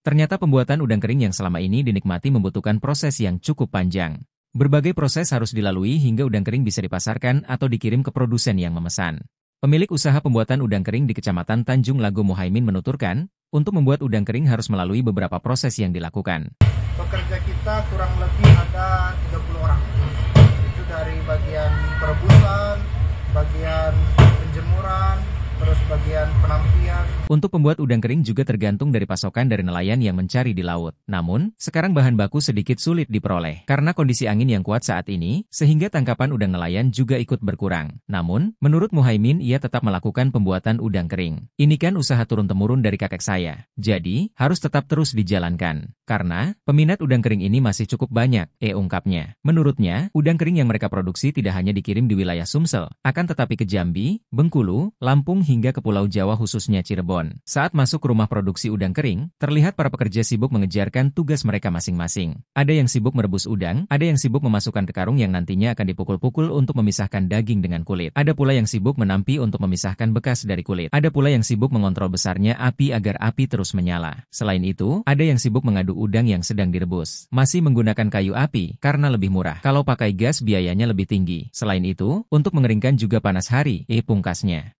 Ternyata pembuatan udang kering yang selama ini dinikmati membutuhkan proses yang cukup panjang. Berbagai proses harus dilalui hingga udang kering bisa dipasarkan atau dikirim ke produsen yang memesan. Pemilik usaha pembuatan udang kering di Kecamatan Tanjung Lago Muhaimin menuturkan, untuk membuat udang kering harus melalui beberapa proses yang dilakukan. Pekerja kita kurang lebih ada 30 orang. Itu dari bagian perebusan, bagian penjemuran, terus bagian penampian. Untuk pembuat udang kering juga tergantung dari pasokan dari nelayan yang mencari di laut. Namun, sekarang bahan baku sedikit sulit diperoleh karena kondisi angin yang kuat saat ini, sehingga tangkapan udang nelayan juga ikut berkurang. Namun, menurut Muhaimin, ia tetap melakukan pembuatan udang kering. Ini kan usaha turun-temurun dari kakek saya. Jadi, harus tetap terus dijalankan. Karena, peminat udang kering ini masih cukup banyak, ungkapnya. Menurutnya, udang kering yang mereka produksi tidak hanya dikirim di wilayah Sumsel, akan tetapi ke Jambi, Bengkulu, Lampung hingga ke Pulau Jawa khususnya Cirebon. Saat masuk ke rumah produksi udang kering, terlihat para pekerja sibuk mengejarkan tugas mereka masing-masing. Ada yang sibuk merebus udang, ada yang sibuk memasukkan ke karung yang nantinya akan dipukul-pukul untuk memisahkan daging dengan kulit. Ada pula yang sibuk menampi untuk memisahkan bekas dari kulit. Ada pula yang sibuk mengontrol besarnya api agar api terus menyala. Selain itu, ada yang sibuk mengaduk udang yang sedang direbus. Masih menggunakan kayu api, karena lebih murah. Kalau pakai gas biayanya lebih tinggi. Selain itu, untuk mengeringkan juga panas hari, pungkasnya.